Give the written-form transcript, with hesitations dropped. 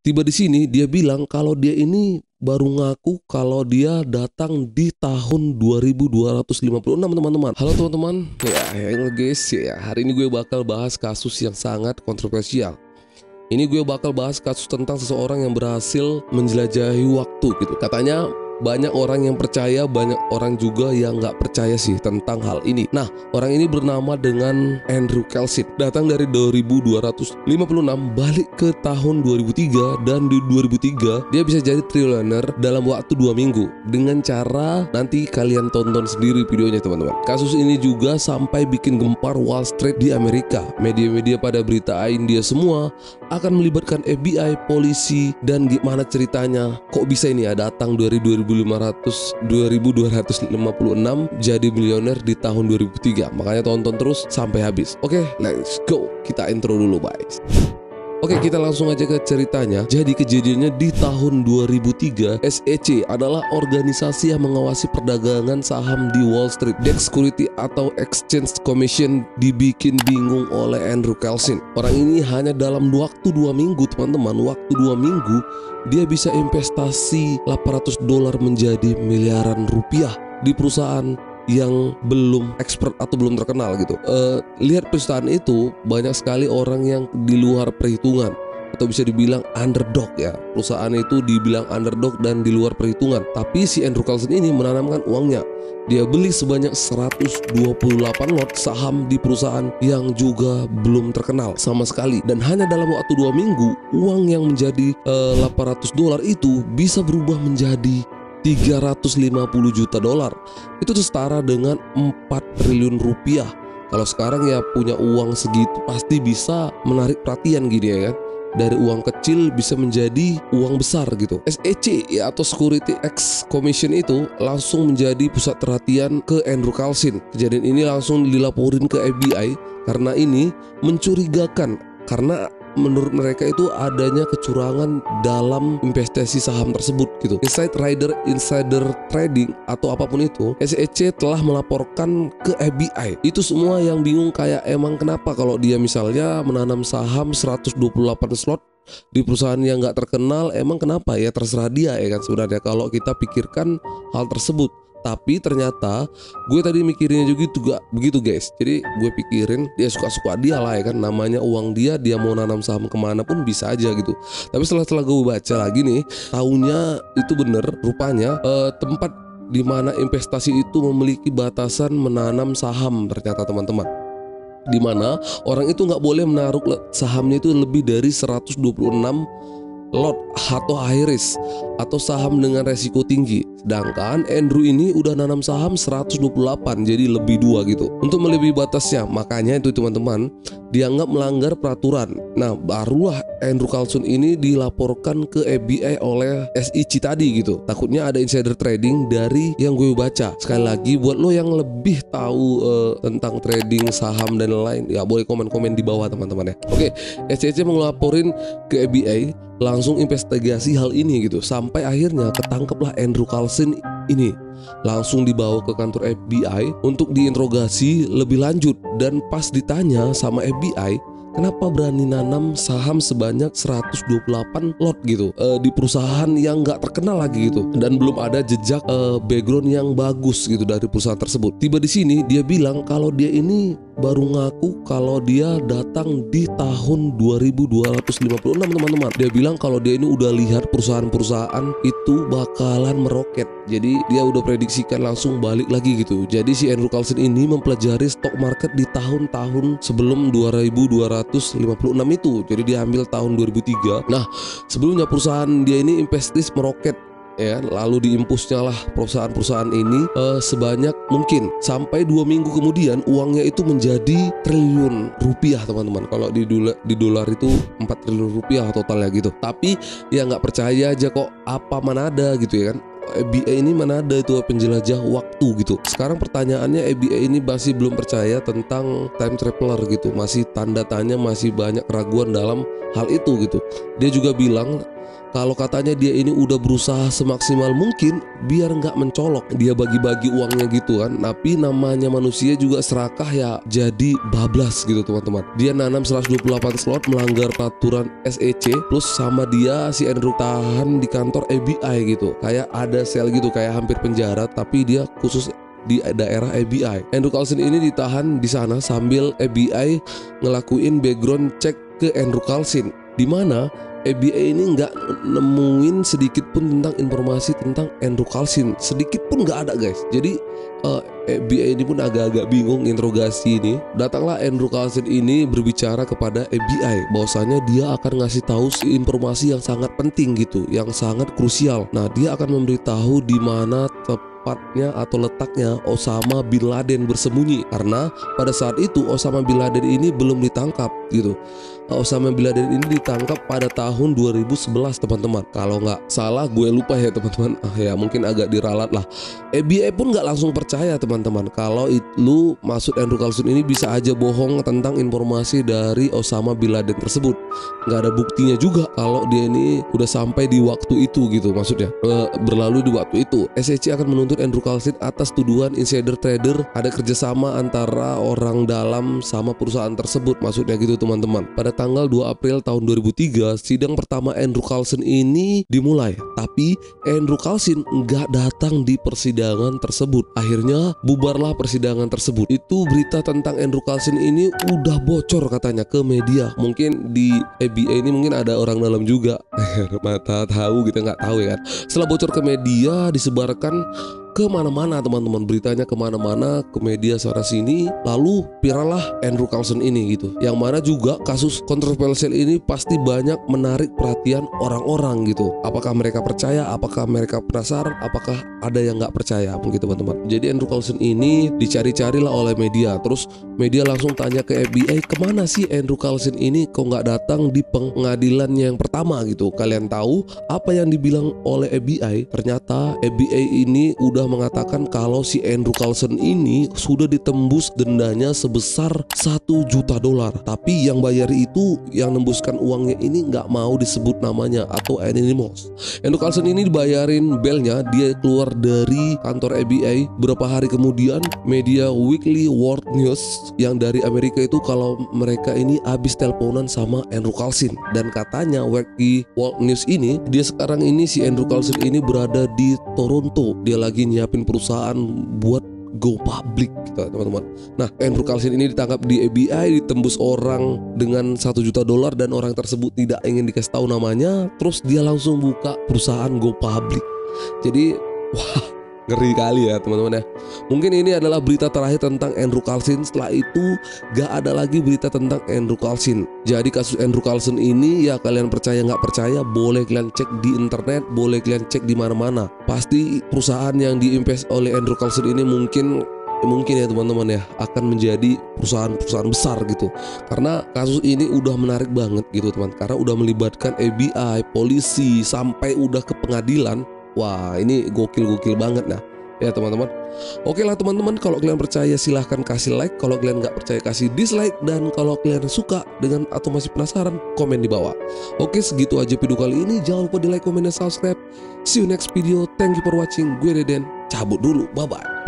Tiba di sini dia bilang kalau dia ini baru ngaku kalau dia datang di tahun 2256 teman-teman. Halo teman-teman, ya guys ya, hari ini gue bakal bahas kasus yang sangat kontroversial. Ini gue bakal bahas kasus tentang seseorang yang berhasil menjelajahi waktu gitu. Katanya banyak orang yang percaya, banyak orang juga yang nggak percaya sih tentang hal ini. Nah, orang ini bernama dengan Andrew Kelsit. Datang dari 2256 balik ke tahun 2003, dan di 2003 dia bisa jadi triliuner dalam waktu 2 minggu dengan cara nanti kalian tonton sendiri videonya teman-teman. Kasus ini juga sampai bikin gempar Wall Street di Amerika. Media-media pada beritain dia semua akan melibatkan FBI, polisi, dan gimana ceritanya kok bisa ini ya datang dari 2256 jadi milioner di tahun 2003. Makanya tonton terus sampai habis. Oke, let's go. Kita intro dulu guys. Oke, kita langsung aja ke ceritanya. Jadi kejadiannya di tahun 2003, SEC adalah organisasi yang mengawasi perdagangan saham di Wall Street. Desk Security atau Exchange Commission dibikin bingung oleh Andrew Kelsit. Orang ini hanya dalam waktu 2 minggu teman-teman, waktu 2 minggu dia bisa investasi $800 menjadi miliaran rupiah di perusahaan yang belum expert atau belum terkenal gitu. Lihat perusahaan itu banyak sekali orang yang di luar perhitungan atau bisa dibilang underdog ya. Perusahaan itu dibilang underdog dan di luar perhitungan. Tapi si Andrew Kelsit ini menanamkan uangnya. Dia beli sebanyak 128 lot saham di perusahaan yang juga belum terkenal sama sekali. Dan hanya dalam waktu 2 minggu, uang yang menjadi $800 itu bisa berubah menjadi $350 juta. Itu setara dengan 4 triliun rupiah. Kalau sekarang ya punya uang segitu pasti bisa menarik perhatian gini ya kan. Dari uang kecil bisa menjadi uang besar gitu. SEC ya atau Security Exchange Commission itu langsung menjadi pusat perhatian ke Andrew Kelsit. Kejadian ini langsung dilaporin ke FBI karena ini mencurigakan, karena menurut mereka itu adanya kecurangan dalam investasi saham tersebut gitu. Insider trading atau apapun itu, SEC telah melaporkan ke FBI. Itu semua yang bingung kayak emang kenapa kalau dia misalnya menanam saham 128 slot di perusahaan yang nggak terkenal, emang kenapa ya, terserah dia ya kan sebenarnya kalau kita pikirkan hal tersebut. Tapi ternyata gue tadi mikirnya juga begitu guys. Jadi gue pikirin dia suka-suka dia lah ya kan, namanya uang dia mau nanam saham kemana pun bisa aja gitu. Tapi setelah gue baca lagi nih, tahunya itu bener rupanya tempat di mana investasi itu memiliki batasan menanam saham ternyata teman-teman. Di mana orang itu nggak boleh menaruh sahamnya itu lebih dari 126 lot atau high risk atau saham dengan resiko tinggi. Sedangkan Andrew ini udah nanam saham 128, jadi lebih 2 gitu untuk melebihi batasnya. Makanya itu teman-teman dianggap melanggar peraturan. Nah, barulah Andrew Kelsit ini dilaporkan ke FBI oleh SEC tadi gitu. Takutnya ada insider trading dari yang gue baca. Sekali lagi buat lo yang lebih tahu tentang trading saham dan lain, ya boleh komen-komen di bawah teman-teman ya. Oke, SEC melaporin ke FBI, langsung investigasi hal ini gitu. Sampai akhirnya ketangkeplah Andrew Kelsit ini. Langsung dibawa ke kantor FBI untuk diinterogasi lebih lanjut. Dan pas ditanya sama FBI, kenapa berani nanam saham sebanyak 128 lot gitu di perusahaan yang nggak terkenal lagi gitu, dan belum ada jejak background yang bagus gitu dari perusahaan tersebut. Tiba di sini dia bilang kalau dia ini baru ngaku kalau dia datang di tahun 2256 teman-teman. Dia bilang kalau dia ini udah lihat perusahaan-perusahaan itu bakalan meroket. Jadi dia udah prediksikan langsung balik lagi gitu. Jadi si Andrew Kelsit ini mempelajari stock market di tahun-tahun sebelum 2256 itu. Jadi dia ambil tahun 2003. Nah, sebelumnya perusahaan dia ini investasi meroket ya, lalu diimpusnya lah perusahaan-perusahaan ini sebanyak mungkin sampai 2 minggu kemudian uangnya itu menjadi triliun rupiah teman-teman. Kalau di dolar itu 4 triliun rupiah totalnya gitu. Tapi ya nggak percaya aja kok, apa mana ada gitu ya kan. FBI ini mana ada itu penjelajah waktu gitu. Sekarang pertanyaannya FBI ini masih belum percaya tentang time traveler gitu. Masih tanda tanya, masih banyak keraguan dalam hal itu gitu. Dia juga bilang Kalau katanya dia ini udah berusaha semaksimal mungkin biar nggak mencolok, dia bagi-bagi uangnya gitu kan. Tapi namanya manusia juga serakah ya, jadi bablas gitu teman-teman. Dia nanam 128 slot melanggar peraturan SEC, plus sama dia si Andrew tahan di kantor FBI gitu. Kayak ada sel gitu, kayak hampir penjara, tapi dia khusus di daerah FBI. Andrew Carlson ini ditahan di sana sambil FBI ngelakuin background check ke Andrew Carlson, di mana FBI ini nggak nemuin sedikit pun tentang informasi tentang Andrew Carlson, sedikit pun nggak ada guys. Jadi FBI ini pun agak-agak bingung interogasi ini. Datanglah Andrew Carlson ini berbicara kepada FBI bahwasanya dia akan ngasih tahu informasi yang sangat penting gitu, yang sangat krusial. Nah, dia akan memberitahu di mana tepatnya atau letaknya Osama bin Laden bersembunyi, karena pada saat itu Osama bin Laden ini belum ditangkap gitu. Osama bin Laden ini ditangkap pada tahun 2011 teman-teman, kalau nggak salah, gue lupa ya teman-teman. Ya mungkin agak diralat lah. FBI pun nggak langsung percaya teman-teman kalau lu maksud Andrew Carlson ini bisa aja bohong tentang informasi dari Osama bin Laden tersebut. Nggak ada buktinya juga kalau dia ini udah sampai di waktu itu gitu, maksudnya berlalu di waktu itu. SEC akan menuntut Andrew Carlson atas tuduhan insider trader, ada kerjasama antara orang dalam sama perusahaan tersebut, maksudnya gitu teman-teman. Pada tanggal 2 April tahun 2003, sidang pertama Andrew Carlson ini dimulai, tapi Andrew Carlson nggak datang di persidangan tersebut. Akhirnya bubarlah persidangan tersebut. Itu berita tentang Andrew Carlson ini udah bocor katanya ke media. Mungkin di FBI ini mungkin ada orang dalam juga. Mata tahu kita nggak tahu ya kan. Setelah bocor ke media, disebarkan kemana-mana teman-teman, beritanya kemana-mana, ke media sana sini, lalu viral lah Andrew Carlson ini gitu. Yang mana juga kasus kontroversial ini pasti banyak menarik perhatian orang-orang gitu. Apakah mereka percaya, apakah mereka penasaran, apakah ada yang nggak percaya begitu teman-teman. Jadi Andrew Carlson ini dicari-carilah oleh media, terus media langsung tanya ke FBI, kemana sih Andrew Carlson ini kok nggak datang di pengadilannya yang pertama gitu. Kalian tahu apa yang dibilang oleh FBI? Ternyata FBI ini udah mengatakan kalau si Andrew Carlson ini sudah ditembus dendanya sebesar $1 juta. Tapi yang bayar itu, yang nembuskan uangnya ini nggak mau disebut namanya atau anonymous. Andrew Carlson ini dibayarin belnya, dia keluar dari kantor FBI. Berapa hari kemudian media Weekly World News yang dari Amerika itu kalau mereka ini habis teleponan sama Andrew Carlson, dan katanya Weekly World News ini dia sekarang ini si Andrew Carlson ini berada di Toronto. Dia lagi nyiapin perusahaan buat go public gitu teman-teman. Nah, Andrew Carlson ini ditangkap di FBI, ditembus orang dengan $1 juta dan orang tersebut tidak ingin dikasih tahu namanya. Terus dia langsung buka perusahaan go public. Jadi wah, ngeri kali ya teman-teman ya. Mungkin ini adalah berita terakhir tentang Andrew Carlson. Setelah itu gak ada lagi berita tentang Andrew Carlson. Jadi kasus Andrew Carlson ini ya, kalian percaya nggak percaya, boleh kalian cek di internet, boleh kalian cek di mana-mana. Pasti perusahaan yang diinvest oleh Andrew Carlson ini mungkin ya teman-teman ya, akan menjadi perusahaan-perusahaan besar gitu. Karena kasus ini udah menarik banget gitu teman, karena udah melibatkan FBI, polisi, sampai udah ke pengadilan. Wah, ini gokil banget nah ya teman-teman. Oke lah teman-teman, kalau kalian percaya silahkan kasih like, kalau kalian nggak percaya kasih dislike, dan kalau kalian suka dengan atau masih penasaran, komen di bawah. Oke, segitu aja video kali ini. Jangan lupa di like, comment, dan subscribe. See you next video. Thank you for watching. Gue Deden, cabut dulu, bye bye.